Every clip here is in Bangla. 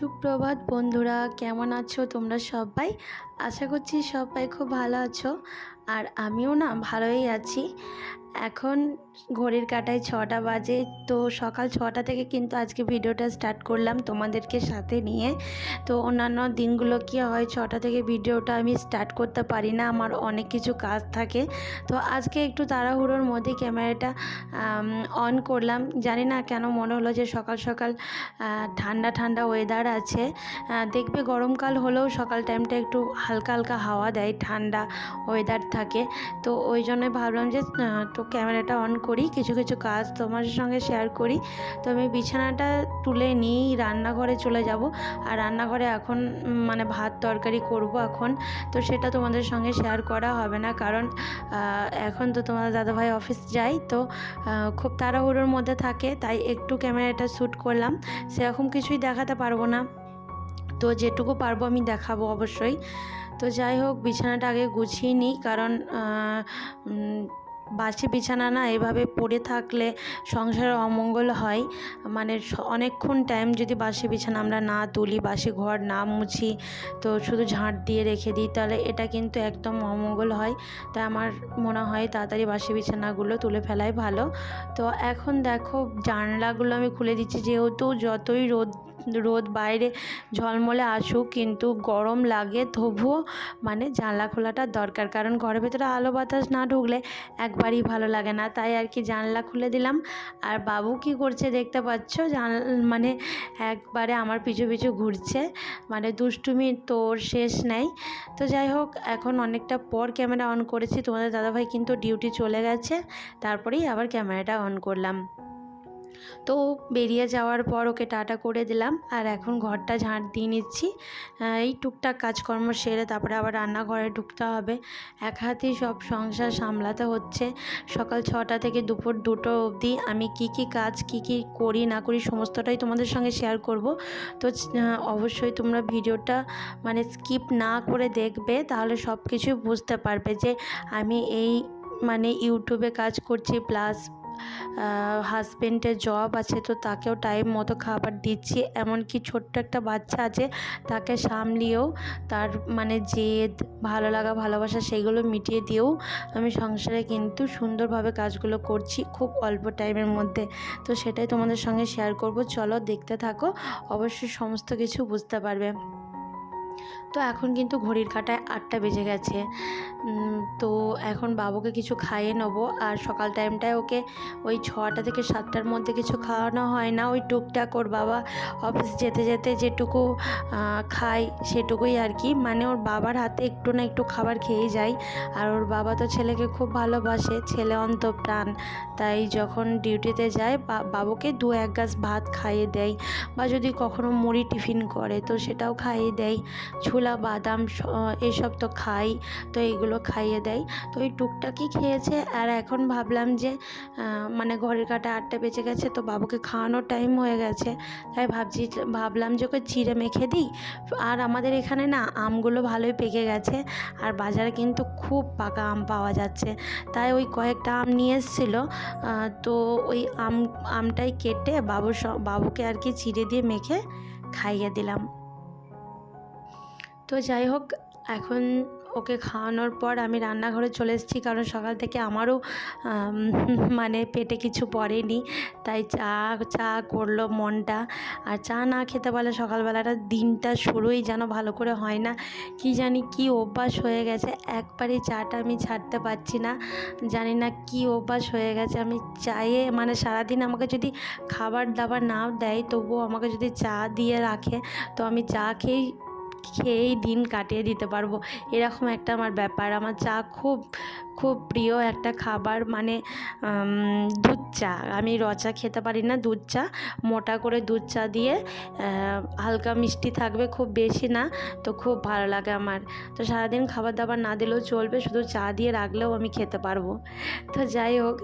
সুপ্রভাত বন্ধুরা, কেমন আছো তোমরা সবাই? আশা করছি সবাই খুব ভালো আছো। আর আমিও না ভালোই আছি। এখন ঘড়ির কাঁটায় 6টা বাজে। তো সকাল 6টা থেকে কিন্তু আজকে ভিডিওটা স্টার্ট করলাম তোমাদেরকে সাথে নিয়ে। তো অন্যান্য দিনগুলো কি হয়, 6টা থেকে ভিডিওটা আমি স্টার্ট করতে পারি না, আমার অনেক কিছু কাজ থাকে। তো আজকে একটু তাড়াহুড়োর মধ্যে ক্যামেরাটা অন করলাম। জানি না কেন মনে হলো যে সকাল সকাল ঠান্ডা ঠান্ডা ওয়েদার আছে। দেখবে গরমকাল হলেও সকাল টাইমটা একটু হালকা হালকা হাওয়া দেয়, ঠান্ডা ওয়েদার থাকে। তো ওই জন্য ভাবলাম যে তো ক্যামেরাটা অন করি, কিছু কিছু কাজ তোমার সঙ্গে শেয়ার করি। তো আমি বিছানাটা তুলে নিয়েই রান্নাঘরে চলে যাব। আর রান্নাঘরে এখন মানে ভাত তরকারি করব এখন। তো সেটা তোমাদের সঙ্গে শেয়ার করা হবে না, কারণ এখন তো তোমাদের দাদাভাই অফিস যায়, তো খুব তাড়াহুড়োর মধ্যে থাকে, তাই একটু ক্যামেরাটা শ্যুট করলাম। সেরকম কিছুই দেখাতে পারবো না, তো যেটুকু পারবো আমি দেখাবো অবশ্যই। তো যাই হোক, বিছানাটা আগে গুছিয়ে নিই, কারণ বাসি বিছানা না এভাবে পড়ে থাকলে সংসারে অমঙ্গল হয়। মানে অনেকক্ষণ টাইম যদি বাসি বিছানা আমরা না তুলি, বাসি ঘর না মুছি, তো শুধু ঝাঁট দিয়ে রেখে দিই, তাহলে এটা কিন্তু একদম অমঙ্গল হয়। তাই আমার মনে হয় তাড়াতাড়ি বাসি বিছানাগুলো তুলে ফেলাই ভালো। তো এখন দেখো, জানলাগুলো আমি খুলে দিচ্ছি, যেহেতু যতই রোদ বাইরে ঝলমলে আসুক কিন্তু গরম লাগে, তবুও মানে জানলা খোলাটা দরকার, কারণ ঘরের ভেতরে আলো বাতাস না ঢুকলে একবারই ভালো লাগে না। তাই আর কি জানলা খুলে দিলাম। আর বাবু কি করছে দেখতে পাচ্ছ, মানে একবারে আমার পিছু পিছু ঘুরছে, মানে দুষ্টুমি তোর শেষ নেই। তো যাই হোক, এখন অনেকটা পর ক্যামেরা অন করেছি, তোমাদের দাদাভাই কিন্তু ডিউটি চলে গেছে, তারপরেই আবার ক্যামেরাটা অন করলাম। তো বেরিয়ে যাওয়ার পর ওকে টাটা করে দিলাম, আর এখন ঘরটা ঝাঁট দিয়ে নিচ্ছি। এই টুকটাক কাজকর্ম সেরে তারপরে আবার রান্নাঘরে ঢুকতে হবে। এক হাতেই সব সংসার সামলাতে হচ্ছে। সকাল 6টা থেকে দুপুর 2টো অবধি আমি কি কাজ কি করি না করি সমস্তটাই তোমাদের সঙ্গে শেয়ার করব। তো অবশ্যই তোমরা ভিডিওটা মানে স্কিপ না করে দেখবে, তাহলে সব কিছু বুঝতে পারবে যে আমি এই মানে ইউটিউবে কাজ করছি, প্লাস হাজব্যান্ডের জব আছে, তো তাকেও টাইম মতো খাবার দিচ্ছি। এমনকি ছোট্ট একটা বাচ্চা আছে, তাকে সামলিয়েও তার মানে জেদ, ভালো লাগা, ভালোবাসা সেগুলো মিটিয়ে দিয়েও আমি সংসারে কিন্তু সুন্দরভাবে কাজগুলো করছি খুব অল্প টাইমের মধ্যে। তো সেটাই তোমাদের সঙ্গে শেয়ার করব, চলো দেখতে থাকো, অবশ্যই সমস্ত কিছু বুঝতে পারবে। তো এখন কিন্তু ঘড়ির কাঁটায় 8টা বেজে গেছে। তো এখন বাবুকে কিছু খাইয়ে নেবো। আর সকাল টাইমটায় ওকে ওই 6টা থেকে 7টার মধ্যে কিছু খাওয়ানো হয় না, ওই টুকটাক ওর বাবা অফিস যেতে যেতে যেটুকু খায় সেটুকুই আর কি। মানে ওর বাবার হাতে একটু না একটু খাবার খেয়েই যায়। আর ওর বাবা তো ছেলেকে খুব ভালোবাসে, ছেলে অন্তঃপ্রাণ। তাই যখন ডিউটিতে যায় বাবুকে 2-1 গ্লাস ভাত খাইয়ে দেয়, বা যদি কখনো মুড়ি টিফিন করে তো সেটাও খাইয়ে দেয়। ছোলা বাদাম এসব তো খাই, তো এইগুলো খাইয়ে দেয়। তো ওই টুকটাকই খেয়েছে। আর এখন ভাবলাম যে মানে ঘড়ির কাঁটায় 8টা বেজে গেছে, তো বাবুকে খাওয়ানোর টাইম হয়ে গেছে, তাই ভাবলাম যে ওকে চিড়ে মেখে দিই। আর আমাদের এখানে না আমগুলো ভালোই পেকে গেছে, আর বাজারে কিন্তু খুব পাকা আম পাওয়া যাচ্ছে, তাই ওই কয়েকটা আম নিয়ে এসেছিলো। তো ওই আমটাই কেটে বাবুকে আর কি চিড়ে দিয়ে মেখে খাইয়ে দিলাম। তো যাই হোক, এখন ওকে খাওয়ানোর পর আমি রান্নাঘরে চলে এসেছি, কারণ সকাল থেকে আমারও মানে পেটে কিছু পড়েনি, তাই চা করলো মনটা। আর চা না খেতে পারলে সকালবেলাটা দিনটা শুরুই যেন ভালো করে হয় না, কি জানি কি অভ্যাস হয়ে গেছে, একবারই চাটা আমি ছাড়তে পারছি না। জানি না কি অভ্যাস হয়ে গেছে, আমি চায়ে মানে সারাদিন আমাকে যদি খাবার দাবার নাও দেয়, তবুও আমাকে যদি চা দিয়ে রাখে, তো আমি চা খেয়েই দিন কাটিয়ে দিতে পারবো, এরকম একটা আমার ব্যাপার। আমার চা খুব খুব প্রিয় একটা খাবার, মানে দুধ চা। আমি র চা খেতে পারি না, দুধ চা, মোটা করে দুধ চা দিয়ে হালকা মিষ্টি থাকবে, খুব বেশি না, তো খুব ভালো লাগে আমার। তো সারাদিন খাবার দাবার না দিলেও চলবে, শুধু চা দিয়ে রাখলেও আমি খেতে পারবো। তো যাই হোক,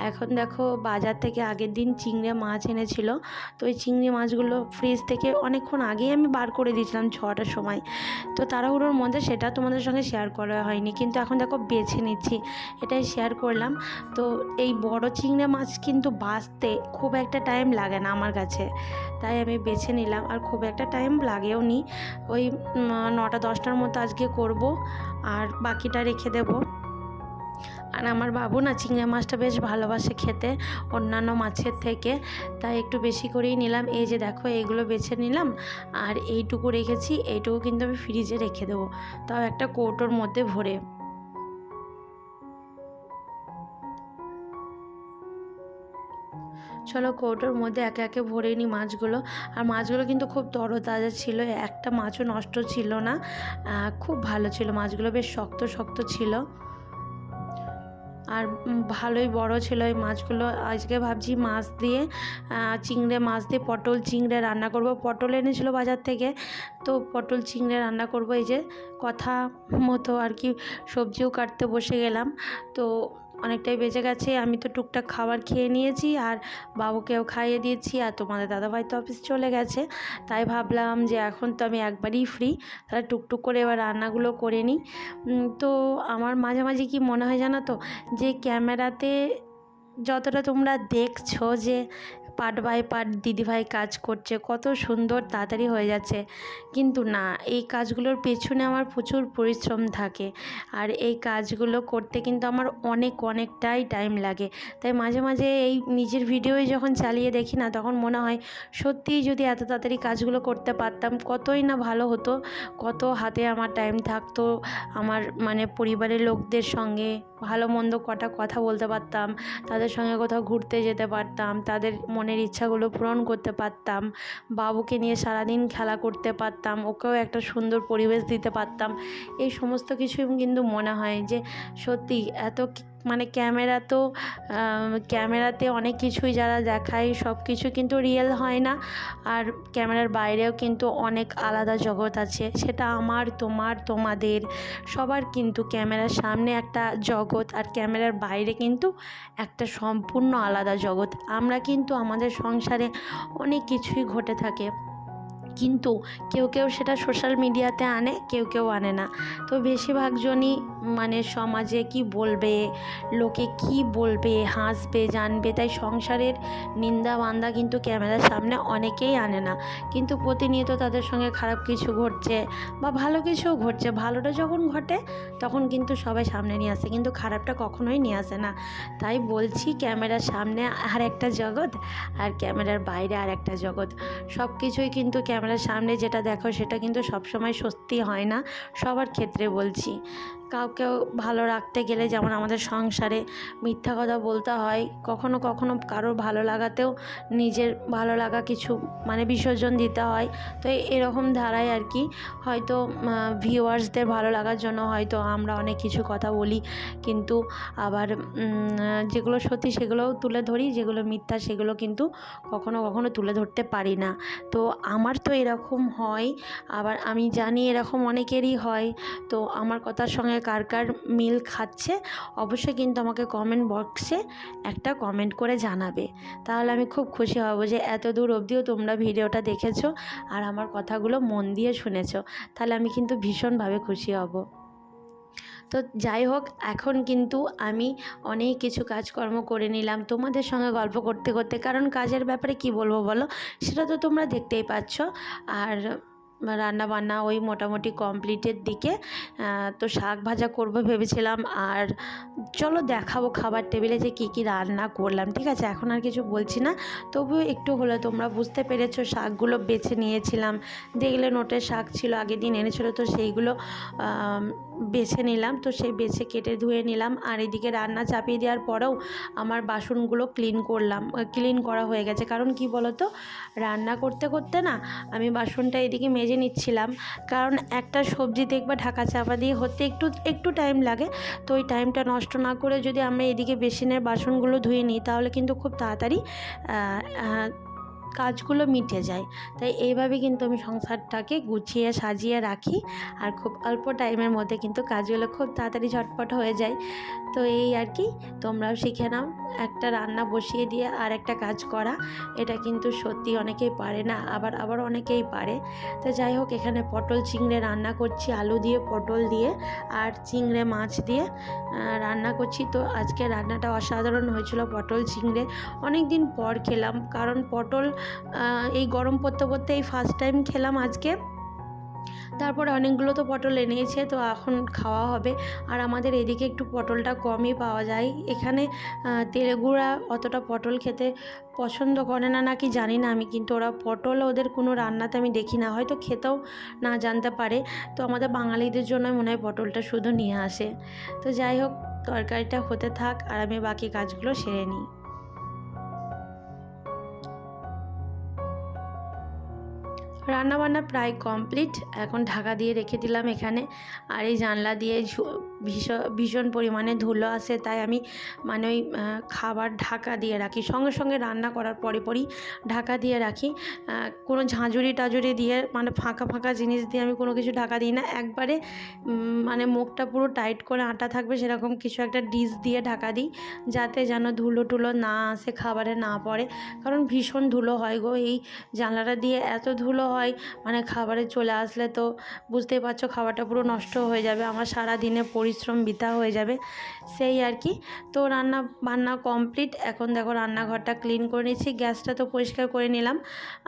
এখন দেখো বাজার থেকে আগের দিন চিংড়ি মাছ এনেছিল, তো ওই চিংড়ি মাছগুলো ফ্রিজ থেকে অনেকক্ষণ আগেই আমি বার করে দিয়েছিলাম 6টার সময়। তো তাড়াহুড়োর মধ্যে সেটা তোমাদের সঙ্গে শেয়ার করা হয়নি, কিন্তু এখন দেখো বেছে নিচ্ছি। এটাই শেয়ার করলাম। তো এই বড় চিংড়ি মাছ কিন্তু বাছতে খুব একটা টাইম লাগে না আমার কাছে, তাই আমি বেছে নিলাম। আর খুব একটা টাইম লাগেও নি, ওই 9টা-10টার মতো আজকে করব, আর বাকিটা রেখে দেবো। আর আমার বাবু না চিংড়ি মাছটা বেশ ভালোবাসে খেতে অন্যান্য মাছের থেকে, তাই একটু বেশি করেই নিলাম। এই যে দেখো, এইগুলো বেছে নিলাম, আর এইটুকু রেখেছি, এইটুকু কিন্তু আমি ফ্রিজে রেখে দেবো, তাও একটা কৌটোর মধ্যে ভরে। চলো কৌটোর মধ্যে একে একে ভরে নিই মাছগুলো। আর মাছগুলো কিন্তু খুব তরতাজা ছিল, একটা মাছও নষ্ট ছিল না, খুব ভালো ছিল মাছগুলো, বেশ শক্ত শক্ত ছিল আর ভালোই বড় ছিল এই মাছগুলো। আজকে ভাবছি মাছ দিয়ে চিংড়ে মাছ দিয়ে পটল চিংড়ে রান্না করব। পটল এনেছিল বাজার থেকে, তো পটল চিংড়ে রান্না করব। এই যে কথা মতো আর কি সবজিও কাটতে বসে গেলাম। তো অনেকটাই বেজে গেছে, আমি তো টুকটাক খাবার খেয়ে নিয়েছি আর বাবুকেও খাইয়ে দিয়েছি, আর তোমাদের দাদাভাই তো অফিস চলে গেছে, তাই ভাবলাম যে এখন তো আমি একবারই ফ্রি, তাহলে টুকটুক করে এবার রান্নাগুলো করে নিই। তো আমার মাঝে মাঝে কি মনে হয় জানো তো, যে ক্যামেরাতে যতটা তোমরা দেখছো যে পার্ট বাই পার্ট দিদিভাই কাজ করছে, কত সুন্দর তাড়াতাড়ি হয়ে যাচ্ছে, কিন্তু না, এই কাজগুলোর পেছনে আমার প্রচুর পরিশ্রম থাকে, আর এই কাজগুলো করতে কিন্তু আমার অনেকটাই টাইম লাগে। তাই মাঝে মাঝে এই নিজের ভিডিওই যখন চালিয়ে দেখি না, তখন মনে হয় সত্যিই যদি এত তাড়াতাড়ি কাজগুলো করতে পারতাম কতই না ভালো হতো, কত হাতে আমার টাইম থাকতো, আমার মানে পরিবারের লোকদের সঙ্গে ভালো মন্দ কটা কথা বলতে পারতাম, তাদের সঙ্গে কোথাও ঘুরতে যেতে পারতাম, তাদের মনের ইচ্ছাগুলো পূরণ করতে পারতাম, বাবুকে নিয়ে সারাদিন খেলা করতে পারতাম, ওকেও একটা সুন্দর পরিবেশ দিতে পারতাম। এই সমস্ত কিছুই কিন্তু মনে হয় যে সত্যি এত মানে ক্যামেরাতে অনেক কিছুই যারা দেখায় সব কিছু কিন্তু রিয়েল হয় না, আর ক্যামেরার বাইরেও কিন্তু অনেক আলাদা জগৎ আছে, সেটা আমার, তোমার, তোমাদের সবার কিন্তু ক্যামেরার সামনে একটা জগৎ, আর ক্যামেরার বাইরে কিন্তু একটা সম্পূর্ণ আলাদা জগৎ। আমরা কিন্তু আমাদের সংসারে অনেক কিছুই ঘটে থাকে, কিন্তু কেউ সেটা সোশ্যাল মিডিয়াতে আনে, কেউ আনে না। তো বেশিরভাগ জনই মানে সমাজে কি বলবে, লোকে কি বলবে, হাসবে, জানবে, তাই সংসারের নিন্দা বান্দা কিন্তু ক্যামেরার সামনে অনেকেই আনে না। কিন্তু প্রতিনিয়ত তাদের সঙ্গে খারাপ কিছু ঘটছে বা ভালো কিছুও ঘটছে, ভালোটা যখন ঘটে তখন কিন্তু সবাই সামনে নিয়ে আসে, কিন্তু খারাপটা কখনোই নিয়ে আসে না। তাই বলছি, ক্যামেরার সামনে আর একটা জগৎ, আর ক্যামেরার বাইরে আর একটা জগৎ। সব কিছুই কিন্তু ক্যামেরার সামনে যেটা দেখো সেটা কিন্তু সবসময় সত্যি হয় না, সবার ক্ষেত্রে বলছি। কাউকেও ভালো রাখতে গেলে যেমন আমাদের সংসারে মিথ্যা কথা বলতে হয়, কখনো কারোর ভালো লাগাতেও নিজের ভালো লাগা কিছু মানে বিসর্জন দিতে হয়। তো এরকম ধারায় আর কি, হয়তো ভিউয়ার্সদের ভালো লাগার জন্য হয়তো আমরা অনেক কিছু কথা বলি, কিন্তু আবার যেগুলো সত্যি সেগুলোও তুলে ধরি, যেগুলো মিথ্যা সেগুলো কিন্তু কখনো তুলে ধরতে পারি না। তো আমার তো এরকম হয়, আবার আমি জানি এরকম অনেকেরই হয়। তো আমার কথার সঙ্গে কার মিল খাচ্ছে অবশ্যই কিন্তু আমাকে কমেন্ট বক্সে একটা কমেন্ট করে জানাবে, তাহলে আমি খুব খুশি হব যে এত দূর অবধিও তোমরা ভিডিওটা দেখেছো আর আমার কথাগুলো মন দিয়ে শুনেছো, তাহলে আমি কিন্তু ভীষণভাবে খুশি হব। তো যাই হোক, এখন কিন্তু আমি অনেক কিছু কাজকর্ম করে নিলাম তোমাদের সঙ্গে গল্প করতে করতে, কারণ কাজের ব্যাপারে কি বলবো বলো, সেটা তো তোমরা দেখতেই পাচ্ছ। আর রান্না বান্না ওই মোটামুটি কমপ্লিটের দিকে। তো শাক ভাজা করবো ভেবেছিলাম, আর চলো দেখাবো খাবার টেবিলে যে কী রান্না করলাম, ঠিক আছে? এখন আর কিছু বলছি না, তবুও একটু হলে তোমরা বুঝতে পেরেছো। শাকগুলো বেছে নিয়েছিলাম, দেখলে নোটের শাক ছিল, আগের দিন এনেছিলো, তো সেইগুলো বেছে নিলাম। তো সেই বেছে কেটে ধুয়ে নিলাম, আর এদিকে রান্না চাপিয়ে দেওয়ার পরেও আমার বাসনগুলো ক্লিন করা হয়ে গেছে। কারণ কি বলো তো, রান্না করতে করতে না আমি বাসনটা এদিকে মেজে নিচ্ছিলাম, কারণ একটা সবজি দেখবা ঢাকা চাপা দিয়ে হতে একটু টাইম লাগে। তো ওই টাইমটা নষ্ট না করে যদি আমরা এদিকে বেসিনের বাসনগুলো ধুয়ে নিই, তাহলে কিন্তু খুব তাড়াতাড়ি কাজগুলো মিটে যায়। তাই এইভাবে কিন্তু আমি সংসারটাকে গুছিয়ে সাজিয়ে রাখি, আর খুব অল্প টাইমের মধ্যে কিন্তু কাজগুলো খুব তাড়াতাড়ি ঝটপট হয়ে যায়। তো এই আর কি, তোমরাও শিখে নাও একটা রান্না বসিয়ে দিয়ে আর একটা কাজ করা। এটা কিন্তু সত্যি অনেকেই পারে না, আবার অনেকেই পারে। তো যাই হোক, এখানে পটল চিংড়ে রান্না করছি, আলু দিয়ে পটল দিয়ে আর চিংড়ে মাছ দিয়ে রান্না করছি। তো আজকে রান্নাটা অসাধারণ হয়েছিল, পটল চিংড়ে। অনেক দিন পর খেলাম, কারণ পটল এই গরম পড়তে পড়তে এই ফার্স্ট টাইম খেলাম আজকে। তারপরে অনেকগুলো তো পটল এনেছে, তো এখন খাওয়া হবে। আর আমাদের এদিকে একটু পটলটা কমই পাওয়া যায় এখানে। তেলেগুরা অতটা পটল খেতে পছন্দ করে না নাকি জানি না আমি, কিন্তু ওরা পটল ওদের কোনো রান্নাতে আমি দেখি না, হয়তো খেতেও না জানতে পারে। তো আমাদের বাঙালিদের জন্য মনে হয় পটলটা শুধু নিয়ে আসে। তো যাই হোক, তরকারিটা হতে থাক আর আমি বাকি কাজগুলো সেরে নিই। রান্নাবান্না প্রায় কমপ্লিট, এখন ঢাকা দিয়ে রেখে দিলাম এখানে। আর এই জানলা দিয়ে ভীষণ পরিমাণে ধুলো আসে, তাই আমি মানে ওই খাবার ঢাকা দিয়ে রাখি, সঙ্গে সঙ্গে রান্না করার পরই ঢাকা দিয়ে রাখি। কোনো ঝাঁঝুরি টাঝুরি দিয়ে মানে ফাঁকা ফাঁকা জিনিস দিয়ে আমি কোনো কিছু ঢাকা দিই না, একবারে মানে মুখটা পুরো টাইট করে আটা থাকবে সেরকম কিছু একটা ডিশ দিয়ে ঢাকা দিই, যাতে যেন ধুলো টুলো না আসে, খাবারে না পড়ে। কারণ ভীষণ ধুলো হয় গো, এই জানলাটা দিয়ে এত ধুলো হয়, মানে খাবারে চলে আসলে তো বুঝতেই পারছো খাবারটা পুরো নষ্ট হয়ে যাবে, আমার সারা দিনে পরিশ্রম বৃথা হয়ে যাবে, সেই আর কি। তো রান্না বান্না কমপ্লিট, এখন দেখো রান্নাঘরটা ক্লিন করে নিচ্ছি, গ্যাসটা তো পরিষ্কার করে নিলাম,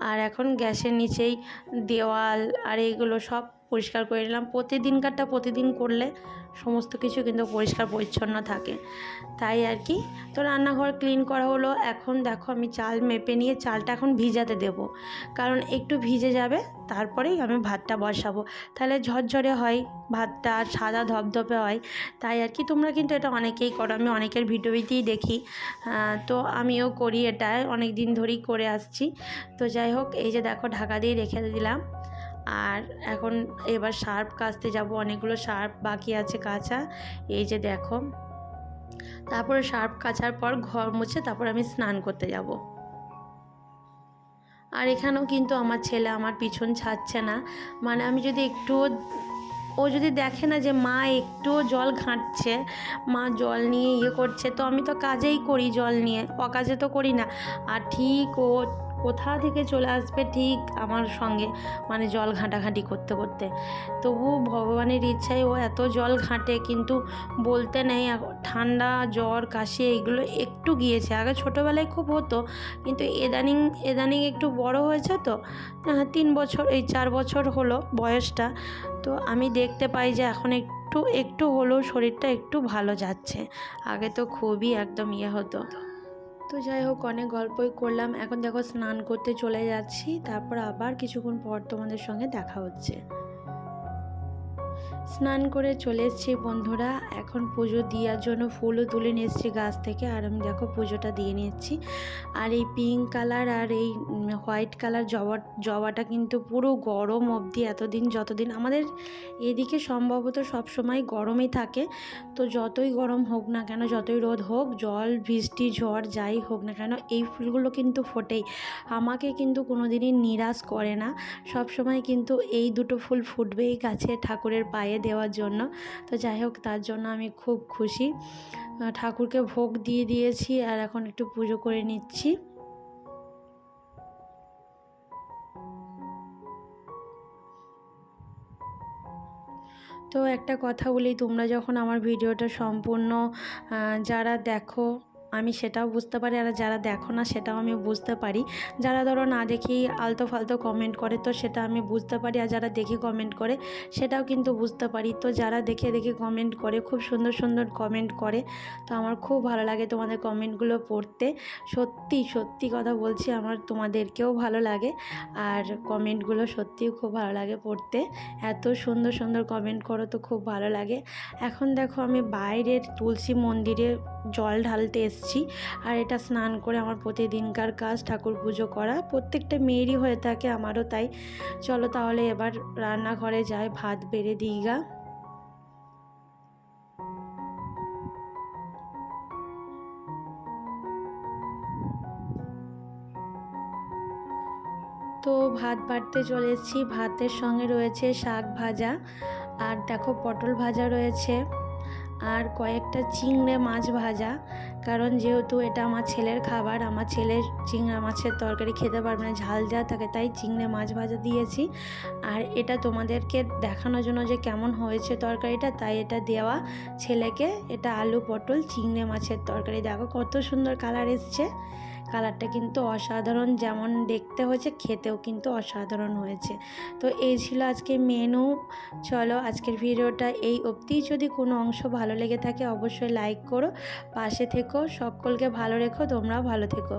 আর এখন গ্যাসের নিচেই দেওয়াল আর এইগুলো সব পরিষ্কার করে নিলাম। প্রতিদিনকারটা প্রতিদিন করলে সমস্ত কিছু কিন্তু পরিষ্কার পরিচ্ছন্ন থাকে, তাই আর কি। তো রান্নাঘর ক্লিন করা হলো। এখন দেখো আমি চাল মেপে নিয়ে চালটা এখন ভিজাতে দেব, কারণ একটু ভিজে যাবে তারপরেই আমি ভাতটা বসাবো, তাহলে ঝরঝরে হয় ভাতটা, আর সাদা ধপধপে হয়। তাই আর কি, তোমরা কিন্তু এটা অনেকেই করো, আমি অনেকের ভিডিওতেই দেখি। তো আমিও করি, এটা অনেক দিন ধরেই করে আসছি। তো যাই হোক, এই যে দেখো ঢাকা দিয়ে রেখে দিলাম। আর এখন এবার সার্ফ কাচতে যাব, অনেকগুলো সার্ফ বাকি আছে কাচা, এই যে দেখো। তারপরে সার্ফ কাচার পর ঘর মুছে তারপর আমি স্নান করতে যাব। আর এখানেও কিন্তু আমার ছেলে আমার পিছন ছাড়ছে না, মানে আমি যদি একটু, ও যদি দেখে না যে মা একটুও জল ঘাঁটছে, মা জল নিয়ে করছে, তো আমি তো কাজেই করি জল নিয়ে, অকাজে তো করি না। আর ঠিক ও কোথা থেকে চলে আসবে ঠিক আমার সঙ্গে, মানে জল ঘাঁটাঘাঁটি করতে করতে। তবু ভগবানের ইচ্ছায় ও এত জল ঘাঁটে, কিন্তু বলতে নেই, ঠান্ডা জ্বর কাশি এইগুলো একটু গিয়েছে, আগে ছোটোবেলায় খুব হতো, কিন্তু এদানিং একটু বড় হয়েছে তো, 3 বছর এই 4 বছর হলো বয়সটা। তো আমি দেখতে পাই যে এখন একটু একটু হলেও শরীরটা একটু ভালো যাচ্ছে, আগে তো খুবই একদম হতো। তো যাই হোক, অনেক গল্পই করলাম, এখন দেখো স্নান করতে চলে যাচ্ছি, তারপর আবার কিছুক্ষণ পর তোমাদের সঙ্গে দেখা হচ্ছে। স্নান করে চলে এসেছি বন্ধুরা, এখন পুজো দেওয়ার জন্য ফুলও তুলে নিয়ে এসেছি গাছ থেকে, আর আমি দেখো পুজোটা দিয়ে নিচ্ছি। আর এই পিঙ্ক কালার আর এই হোয়াইট কালার জবাটা কিন্তু পুরো গরম অবধি, এতদিন যতদিন আমাদের এদিকে সম্ভবত সব সময় গরমই থাকে। তো যতই গরম হোক না কেন, যতই রোদ হোক, জল বৃষ্টি ঝড় যাই হোক না কেন, এই ফুলগুলো কিন্তু ফোটেই, আমাকে কিন্তু কোনো দিনই নিরাশ করে না। সব সময় কিন্তু এই দুটো ফুল ফুটবেই গাছে ঠাকুরের পায়ে দেওয়ার জন্য। তো যাই হোক, তার জন্য আমি খুব খুশি। ঠাকুরকে ভোগ দিয়ে দিয়েছি, আর এখন একটু পুজো করে নিচ্ছি। তো একটা কথা বলি, তোমরা যখন আমার ভিডিওটা সম্পূর্ণ যারা দেখো, আমি সেটাও বুঝতে পারি, আর যারা দেখো না সেটাও আমি বুঝতে পারি। যারা ধরো না দেখেই আলতো ফালতো কমেন্ট করে, তো সেটা আমি বুঝতে পারি, আর যারা দেখে কমেন্ট করে সেটাও কিন্তু বুঝতে পারি। তো যারা দেখে দেখে কমেন্ট করে, খুব সুন্দর সুন্দর কমেন্ট করে, তো আমার খুব ভালো লাগে তোমাদের কমেন্টগুলো পড়তে। সত্যি সত্যি কথা বলছি, আমার তোমাদেরকেও ভালো লাগে, আর কমেন্টগুলো সত্যিই খুব ভালো লাগে পড়তে। এত সুন্দর সুন্দর কমেন্ট করো, তো খুব ভালো লাগে। এখন দেখো আমি বাইরের তুলসী মন্দিরে জল ঢালতে এসেছি, আর এটা স্নান করে আমার প্রতিদিনকার কাজ ঠাকুর পুজো করা, প্রত্যেকটা মেয়েরই হয়ে থাকে, আমারও তাই। চলো তাহলে এবার রান্নাঘরে যাই, ভাত বেড়ে দিই গা। ভাত বাড়তে চলে এসেছি। ভাতের সঙ্গে রয়েছে শাক ভাজা, আর দেখো পটল ভাজা রয়েছে, আর কয়েকটা চিংড়ে মাছ ভাজা। কারণ যেহেতু এটা আমার ছেলের খাবার, আমার ছেলে চিংড়া মাছের তরকারি খেতে পারবে না, ঝাল যা থাকে, তাই চিংড়ে মাছ ভাজা দিয়েছি। আর এটা তোমাদেরকে দেখানোর জন্য যে কেমন হয়েছে তরকারিটা, তাই এটা দেওয়া ছেলেকে। এটা আলু পটল চিংড়ে মাছের তরকারি। দেখো কত সুন্দর কালার এসছে। কালারটা কিন্তু অসাধারণ, যেমন দেখতে হয়েছে খেতেও কিন্তু অসাধারণ হয়েছে। তো এই ছিল আজকে মেনু। চলো আজকের ভিডিওটা এই অবধি। যদি কোনো অংশ ভালো লেগে থাকে অবশ্যই লাইক করো, পাশে থেকো, সকলকে ভালো রেখো, তোমরাও ভালো থেকো।